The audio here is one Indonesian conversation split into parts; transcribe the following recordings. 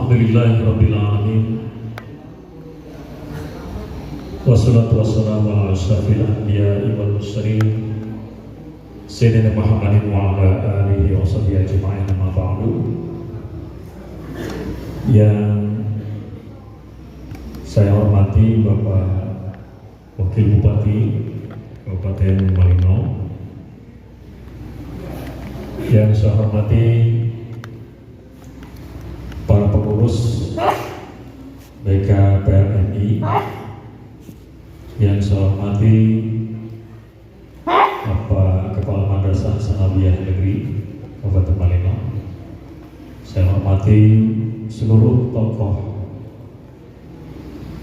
Alhamdulillahirrabbilalamin. Wassalatu wassalamu ala asyrafil anbiya'i wal mursalin Sayyidina Muhammadin wa ala alihi wa sahbihi ajma'in, amma ba'du. Yang saya hormati Bapak Wakil Bupati Kabupaten Malino, yang saya hormati para pengurus BKPRNI, yang saya hormati Bapak Kepala Madrasah Sanawiyah Negeri Kabupaten Malino, saya hormati seluruh tokoh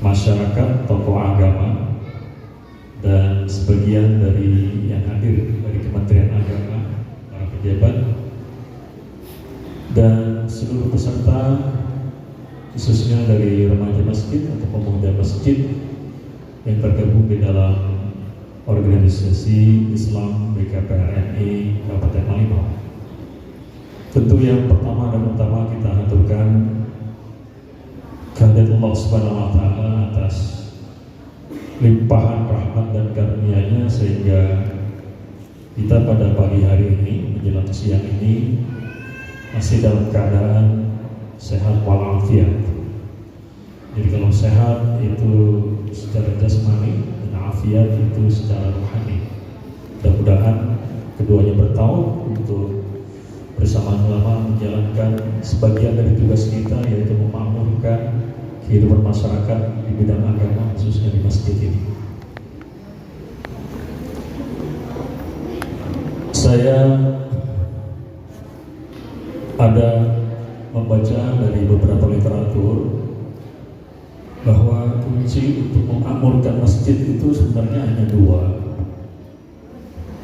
masyarakat, tokoh agama, dan sebagian dari yang hadir dari Kementerian Agama, para pejabat, dan seluruh peserta, khususnya dari remaja masjid atau pemuda masjid yang tergabung di dalam organisasi Islam BKPRNI Kabupaten Malino. Tentu yang pertama dan utama kita haturkan kehadirat Allah Subhanahu wa Ta'ala atas limpahan rahmat dan karunia-Nya, sehingga kita pada pagi hari ini menjelang siang ini masih dalam keadaan sehat walafiat. Jadi kalau sehat itu secara jasmani dan afiat itu secara rohani. Mudah-mudahan keduanya bertaut untuk bersama-sama menjalankan sebagian dari tugas kita, yaitu memakmurkan kehidupan masyarakat di bidang agama, khususnya di masjid ini. Saya ada membaca dari beberapa literatur bahwa kunci untuk memakmurkan masjid itu sebenarnya hanya dua.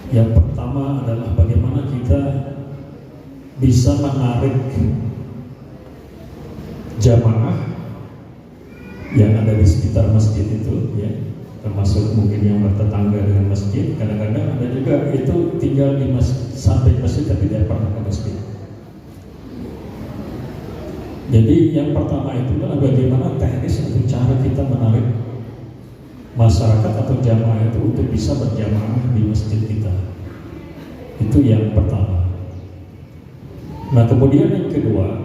Yang pertama adalah bagaimana kita bisa menarik jamaah yang ada di sekitar masjid itu, ya, termasuk mungkin yang bertetangga dengan masjid. Kadang-kadang ada juga itu tinggal di samping masjid tapi tidak pernah ke masjid. Jadi yang pertama itu adalah bagaimana teknis atau cara kita menarik masyarakat atau jamaah itu untuk bisa berjamaah di masjid kita. Itu yang pertama. Nah, kemudian yang kedua,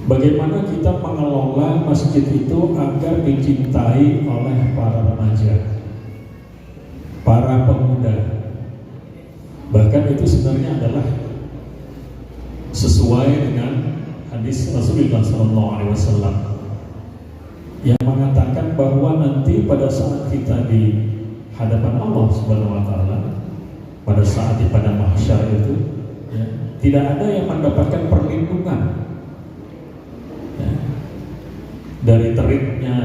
bagaimana kita mengelola masjid itu agar dicintai oleh para remaja, para pemuda. Bahkan itu sebenarnya adalah sesuai dengan hadis Rasulullah SAW yang mengatakan bahwa nanti pada saat kita di hadapan Allah Subhanahu wa Ta'ala, pada saat di padang mahsyar itu, ya, tidak ada yang mendapatkan perlindungan, ya, dari teriknya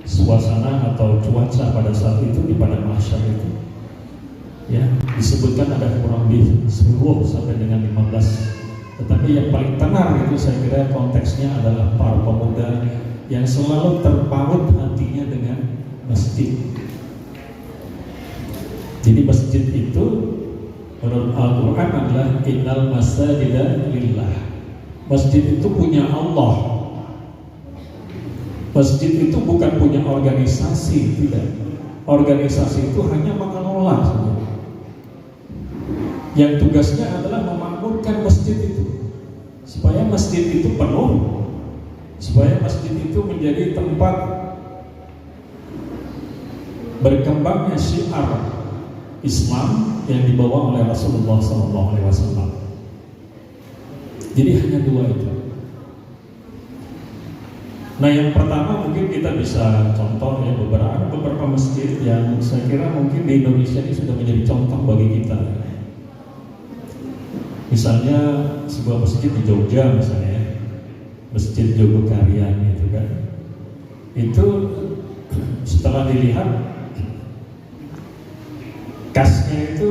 suasana atau cuaca pada saat itu di padang mahsyar itu. Ya, disebutkan ada kurang lebih 10 sampai dengan 15. Tetapi yang paling tenar itu saya kira konteksnya adalah para pemuda yang selalu terpaut hatinya dengan masjid. Jadi masjid itu menurut Al-Quran adalah innal masajida lillah. Masjid itu punya Allah. Masjid itu bukan punya organisasi, tidak. Organisasi itu hanya mengelola saja. Yang tugasnya adalah memakmurkan masjid itu, supaya masjid itu penuh, supaya masjid itu menjadi tempat berkembangnya syiar Islam yang dibawa oleh Rasulullah SAW. Jadi hanya dua itu. Nah, yang pertama mungkin kita bisa contoh ya beberapa masjid yang saya kira mungkin di Indonesia ini sudah menjadi contoh bagi kita. Misalnya sebuah masjid di Jogja misalnya, Masjid Jogokarian itu kan, itu setelah dilihat kasnya itu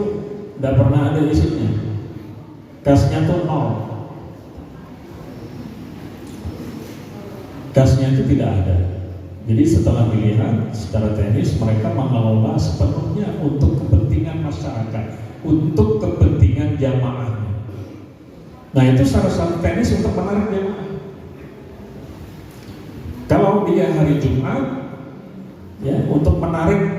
tidak pernah ada isinya, kasnya tuh nol, kasnya itu tidak ada. Jadi setelah dilihat secara teknis, mereka mengelola sepenuhnya untuk kepentingan masyarakat, untuk kepentingan jamaahnya. Nah itu syarat-syarat teknis untuk menarik jamaah. Kalau dia hari Jumat, ya untuk menarik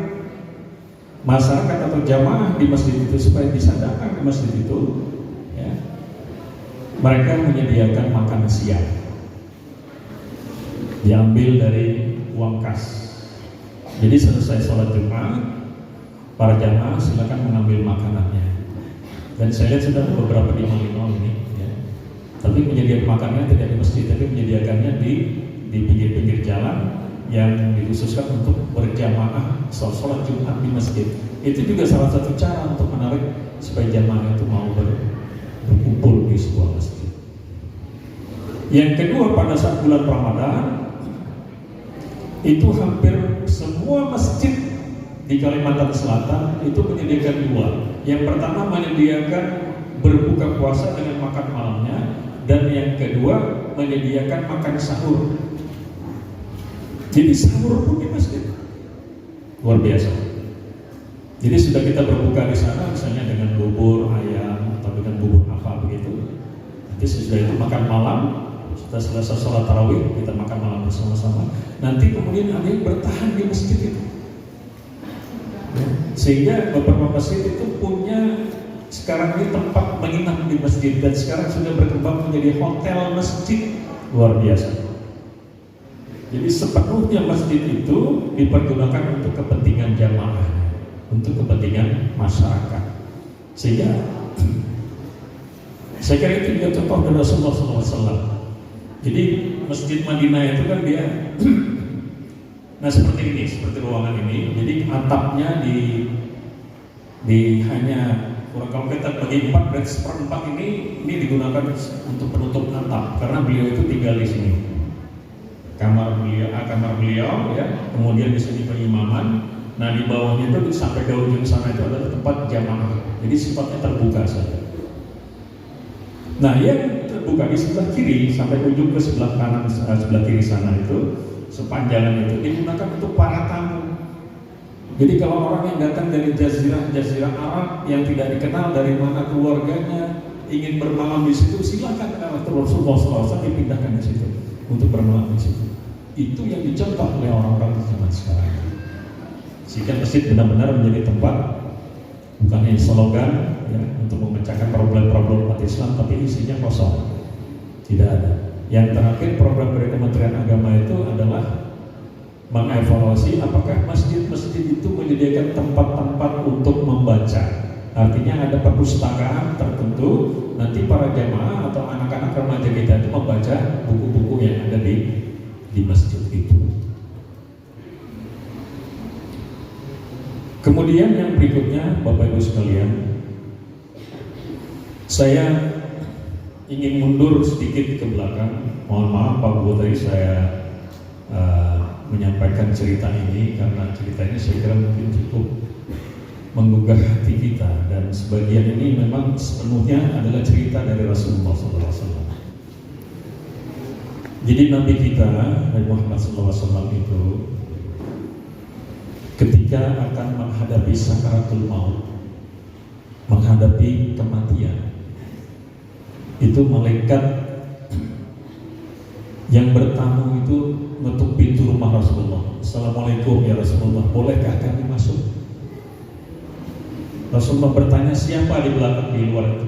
masyarakat atau jamaah di masjid itu supaya bisa datang ke masjid itu, ya, mereka menyediakan makan siang, diambil dari uang kas. Jadi selesai sholat Jumat, para jamaah silakan mengambil makanannya. Dan saya lihat sudah beberapa di mal ini, ya. Tapi menyediakan makanannya tidak di masjid, tapi menyediakannya di pinggir-pinggir jalan yang dikhususkan untuk berjamaah sholat Jumat di masjid. Itu juga salah satu cara untuk menarik supaya jamaah itu mau berkumpul di sebuah masjid. Yang kedua, pada saat bulan Ramadan itu hampir semua masjid di Kalimantan Selatan itu menyediakan dua. Yang pertama menyediakan berbuka puasa dengan makan malamnya, dan yang kedua menyediakan makan sahur. Jadi sahur pun di masjid, luar biasa. Jadi sudah kita berbuka di sana, misalnya dengan bubur ayam atau dengan bubur apa begitu. Nanti sesudah itu makan malam, setelah selesai sholat tarawih kita makan malam bersama-sama. Nanti kemudian ada yang bertahan di masjid itu. Sehingga beberapa masjid itu punya sekarang ini tempat menginap di masjid, dan sekarang sudah berkembang menjadi hotel masjid, luar biasa. Jadi sepenuhnya masjid itu dipergunakan untuk kepentingan jamaah, untuk kepentingan masyarakat. Sehingga saya kira itu juga contoh dari Rasulullah SAW. Jadi masjid Madinah itu kan dia, nah seperti ini, seperti ruangan ini. Jadi atapnya di hanya kalau kita bagi 4 dan seperempat ini digunakan untuk penutup atap, karena beliau itu tinggal di sini. Kamar beliau, ya. Kemudian di sini pengimaman. Nah di bawahnya itu sampai ke ujung sana itu adalah tempat jamaah. Jadi sifatnya terbuka saja. Nah yang terbuka di sebelah kiri sampai ujung ke sebelah kanan, sebelah kiri sana itu sepanjangan itu digunakan untuk para tamu. Jadi kalau orang yang datang dari jazirah Arab yang tidak dikenal dari mana keluarganya ingin bermalam di situ, silakan Rasulullah SAW dipindahkan di situ untuk bermalam di situ. Itu yang dicontoh oleh orang-orang di zaman sekarang. Sehingga masjid benar-benar menjadi tempat bukan hanya slogan, ya, untuk memecahkan problem-problem umat Islam, tapi isinya kosong, tidak ada. Yang terakhir program dari Kementerian Agama itu adalah mengevaluasi apakah masjid-masjid itu menyediakan tempat-tempat untuk membaca. Artinya ada perpustakaan tertentu, nanti para jamaah atau anak-anak remaja kita itu membaca buku-buku yang ada di masjid itu. Kemudian yang berikutnya, Bapak Ibu sekalian, saya ingin mundur sedikit ke belakang. Mohon maaf Pak Bu, tadi saya menyampaikan cerita ini karena cerita ini saya kira mungkin cukup menggugah hati kita, dan sebagian ini memang sepenuhnya adalah cerita dari Rasulullah SAW. Jadi Nabi kita Nabi Muhammad SAW itu ketika akan menghadapi sakaratul maut, menghadapi kematian, itu malaikat yang bertamu itu menutup pintu rumah Rasulullah. Assalamualaikum ya Rasulullah, bolehkah kami masuk? Rasulullah bertanya siapa di belakang, di luar itu.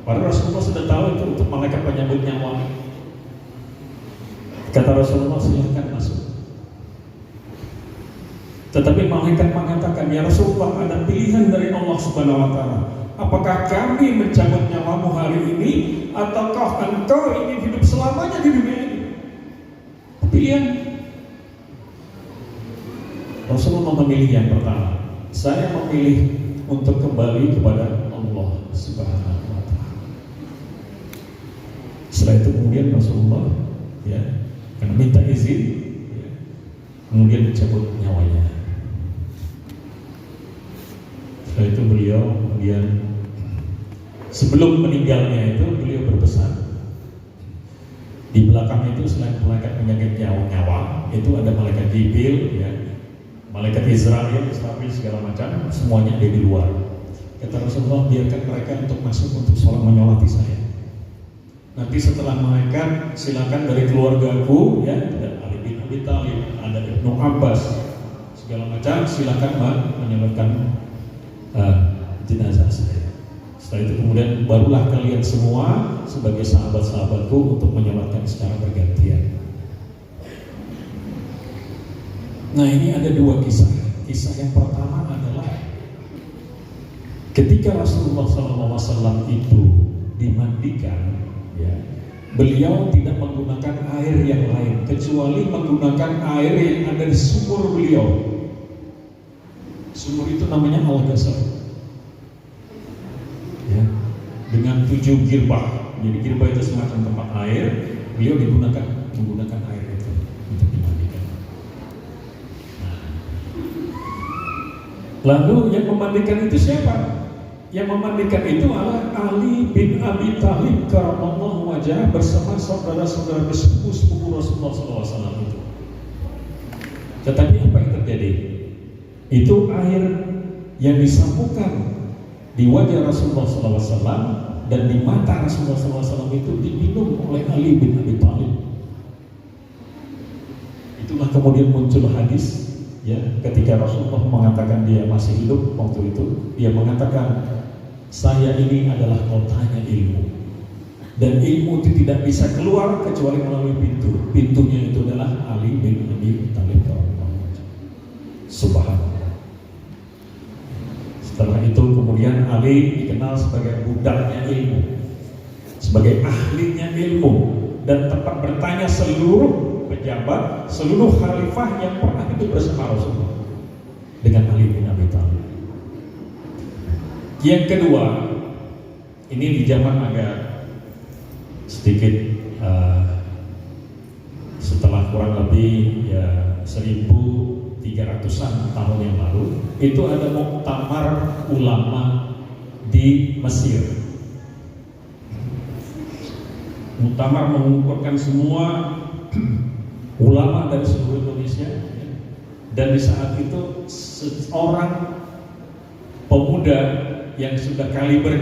Padahal Rasulullah sudah tahu itu untuk malaikat penyambut nyawa. Kata Rasulullah, silahkan masuk. Tetapi malaikat mengatakan, ya Rasulullah, ada pilihan dari Allah Subhanahu wa Ta'ala. Apakah kami mencabut nyawamu hari ini, ataukah engkau ingin hidup selamanya di dunia ini? Pilihan. Rasulullah memilih yang pertama. Saya memilih untuk kembali kepada Allah Subhanahu wa Ta'ala. Setelah itu kemudian Rasulullah, ya, karena minta izin, ya, kemudian dicabut nyawanya. Setelah itu beliau kemudian sebelum meninggalnya itu beliau berpesan. Di belakang itu selain malaikat penyakit nyawa, itu ada malaikat Jibril, ya, malaikat Israfil segala macam, semuanya ada di luar. Kata Rasulullah, biarkan mereka untuk masuk untuk sholat menyolati saya. Nanti setelah malaikat silakan dari keluargaku, ya, ada Ali bin Abi Thalib, ada Ibnu Abbas, segala macam, silakan menyalatkan jenazah saya. Setelah itu kemudian barulah kalian semua sebagai sahabat-sahabatku untuk menyalatkan secara bergantian. Nah, ini ada dua kisah. Kisah yang pertama adalah ketika Rasulullah SAW itu dimandikan, ya, beliau tidak menggunakan air yang lain kecuali menggunakan air yang ada di sumur beliau. Sumur itu namanya Al-Ghasal, ya, dengan 7 girbah. Jadi girbah itu semacam tempat air, beliau menggunakan air itu untuk dimandikan. Lalu yang memandikan itu siapa? Yang memandikan itu adalah Ali bin Abi Thalib karramallahu wajhah bersama saudara-saudara sepupu Rasulullah SAW itu. Tetapi apa yang terjadi? Itu air yang disambungkan di wajah Rasulullah SAW dan di mata Rasulullah SAW itu diminum oleh Ali bin Abi Thalib. Itulah kemudian muncul hadis, ya, ketika Rasulullah mengatakan dia masih hidup waktu itu, dia mengatakan, saya ini adalah kotanya ilmu, dan ilmu itu tidak bisa keluar kecuali melalui pintu. Pintunya itu adalah Ali bin Abi Thalib. Subhanallah. Setelah itu kemudian Ali dikenal sebagai budaknya ilmu, sebagai ahlinya ilmu, dan tempat bertanya seluruh pejabat, seluruh khalifah yang pernah hidup bersama Rasulullah dengan Ali bin Abi Thalib. Yang kedua, ini di zaman agak sedikit setelah kurang lebih ya 1300-an tahun yang lalu, itu ada muktamar ulama di Mesir. Muktamar mengumpulkan semua ulama dari seluruh Indonesia, dan di saat itu seorang pemuda yang sudah kaliber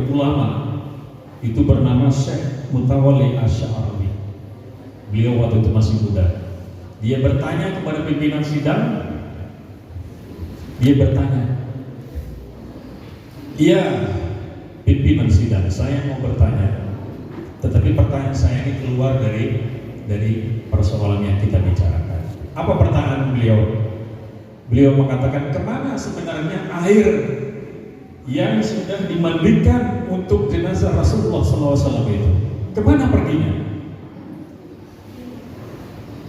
ulama itu bernama Syekh Mutawalli Asy'ari. Beliau waktu itu masih muda. Dia bertanya kepada pimpinan sidang. Dia bertanya, "Iya, pimpinan sidang, saya mau bertanya. Tetapi pertanyaan saya ini keluar dari persoalan yang kita bicarakan." Apa pertanyaan beliau? Beliau mengatakan, kemana sebenarnya air yang sudah dimandikan untuk jenazah Rasulullah SAW itu? Kemana perginya?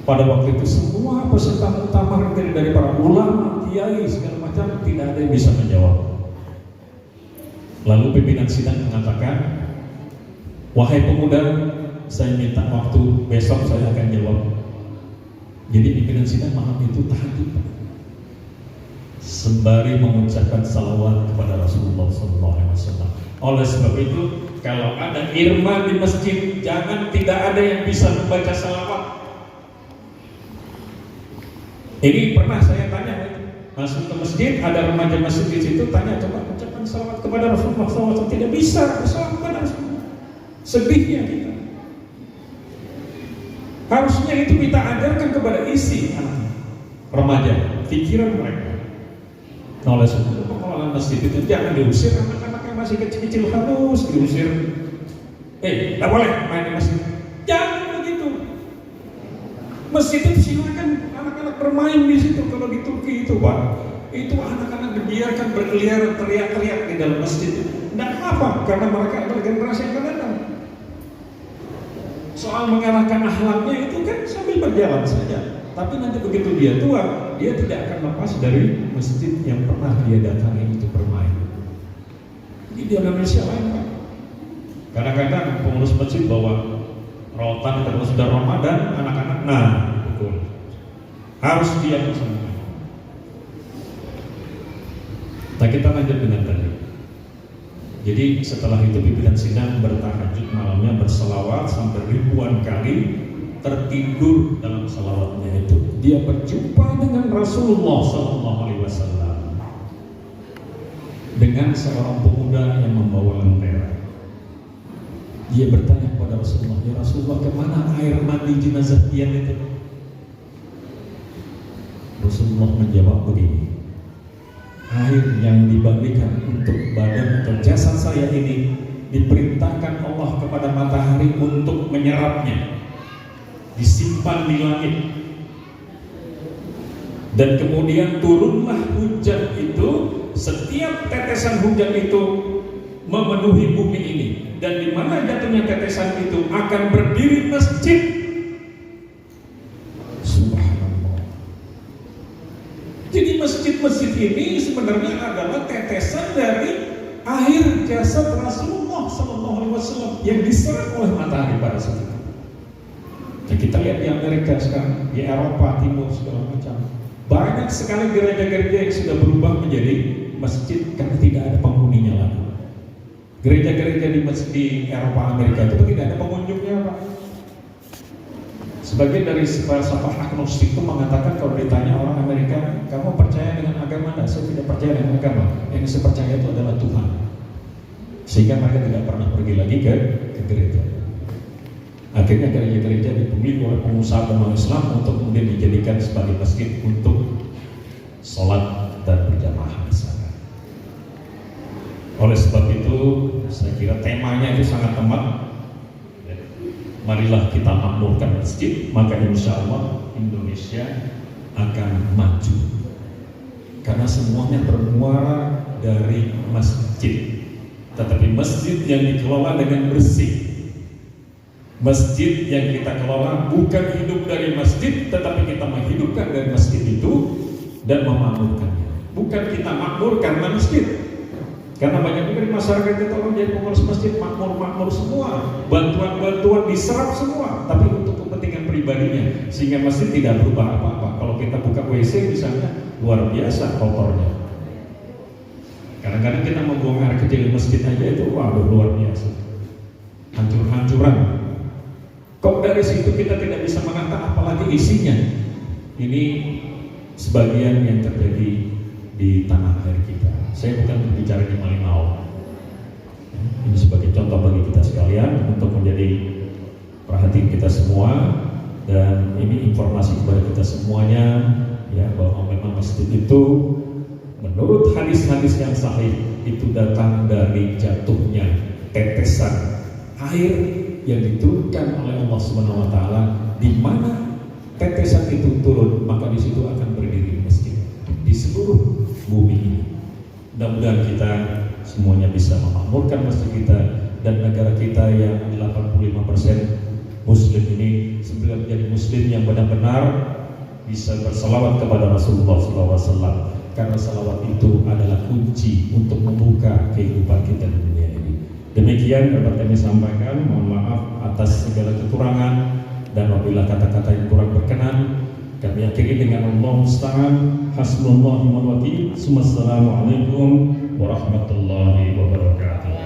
Pada waktu itu semua peserta muktamar dari para ulama, kiai, segala macam, tidak ada yang bisa menjawab. Lalu pimpinan sidang mengatakan, wahai pemuda, saya minta waktu, besok saya akan jawab. Jadi pimpinan sidang malam itu tahajud, sembari mengucapkan salawat kepada Rasulullah SAW. Oleh sebab itu, kalau ada irma di masjid, jangan tidak ada yang bisa membaca salawat. Ini pernah saya tanya, masuk ke masjid, ada remaja masjid di situ, tanya, coba ucapkan salawat kepada Rasulullah SAW. Tidak bisa salawat kepada Rasulullah. Sedihnya kita. Harusnya itu kita ajarkan kepada isi anak remaja, pikiran mereka. Nah, oleh sebab itu pengelolaan masjid itu jangan diusir anak-anak yang masih kecil-kecil, harus diusir. Tidak boleh main di masjid. Jangan begitu. Masjid itu silakan anak-anak bermain di situ. Kalau di Turki itu, Pak, itu anak-anak dibiarkan berkeliaran teriak-teriak di dalam masjid itu. Tidak apa, karena mereka adalah generasi yang akan datang. Soal mengalahkan akhlaknya itu kan sambil berjalan saja. Tapi nanti begitu dia tua, dia tidak akan lepas dari masjid yang pernah dia datangi untuk bermain. Ini di Indonesia lain, Pak. Kadang-kadang pengurus masjid bawa rotan terus sudah Ramadan, anak-anak, nah, betul, harus diam semua. Nah, kita lanjut dengan tadi. Jadi setelah itu pimpinan sidang bertahajud malamnya, berselawat sampai ribuan kali, tertidur dalam salawatnya itu. Dia berjumpa dengan Rasulullah SAW dengan seorang pemuda yang membawa lentera. Dia bertanya kepada Rasulullah, ya Rasulullah, kemana air mandi jenazah pian itu? Rasulullah menjawab begini, air yang dibagikan untuk badan atau jasad saya ini diperintahkan Allah kepada matahari untuk menyerapnya, disimpan di langit, dan kemudian turunlah hujan itu. Setiap tetesan hujan itu memenuhi bumi ini, dan di mana jatuhnya tetesan itu akan berdiri masjid. Subhanallah. Jadi masjid-masjid ini sebenarnya adalah tetesan dari air jasad Rasulullah SAW yang diserap oleh matahari pada saat itu. Nah, kita lihat di Amerika sekarang, di Eropa Timur segala macam, banyak sekali gereja-gereja yang sudah berubah menjadi masjid karena tidak ada penghuninya lagi. Gereja-gereja di Eropa Amerika itu tidak ada pengunjungnya, Pak. Sebagian dari filsafat agnostik itu mengatakan, kalau ditanya orang Amerika, kamu percaya dengan agama? Nah, saya tidak percaya dengan agama. Yang saya percaya itu adalah Tuhan. Sehingga mereka tidak pernah pergi lagi ke gereja. Akhirnya gereja-gereja dibeli oleh pengusaha agama Islam untuk kemudian dijadikan sebagai masjid untuk sholat dan berjamaah di sana. Oleh sebab itu, saya kira temanya itu sangat tepat. Marilah kita makmurkan masjid, maka insya Allah Indonesia akan maju. Karena semuanya bermuara dari masjid. Tetapi masjid yang dikelola dengan bersih, masjid yang kita kelola bukan hidup dari masjid, tetapi kita menghidupkan dari masjid itu dan memakmurkannya. Bukan kita makmur karena masjid. Karena banyak juga di masyarakat itu orang jadi pengurus masjid makmur semua, bantuan-bantuan diserap semua, tapi untuk kepentingan pribadinya, sehingga masjid tidak berubah apa-apa. Kalau kita buka WC misalnya, luar biasa kotornya. Kadang-kadang kita membuang air kecil di masjid aja itu, waduh luar biasa, hancur-hancuran. Kok dari situ kita tidak bisa menata apalagi isinya? Ini sebagian yang terjadi di tanah air kita. Saya bukan berbicara di Malinau. Ini sebagai contoh bagi kita sekalian untuk menjadi perhatian kita semua, dan ini informasi kepada kita semuanya, ya, bahwa memang masjid itu menurut hadis-hadis yang sahih itu datang dari jatuhnya tetesan air yang diturunkan oleh Allah Subhanahu wa taala. Di mana tetesan itu turun, maka di situ akan berdiri masjid di seluruh bumi ini. Mudah-mudahan kita semuanya bisa memakmurkan masjid kita dan negara kita yang 85% muslim ini sebelum menjadi muslim yang benar-benar bisa berselawat kepada Rasulullah SAW, karena salawat itu adalah kunci untuk membuka kehidupan kita di dunia ini. Demikian dapat kami sampaikan. Mohon maaf atas segala kekurangan, dan apabila kata-kata yang kurang berkenan, kami akhiri dengan Allah musta'an, hasbunallahu wa ni'mal wakil. Assalamualaikum warahmatullahi wabarakatuh.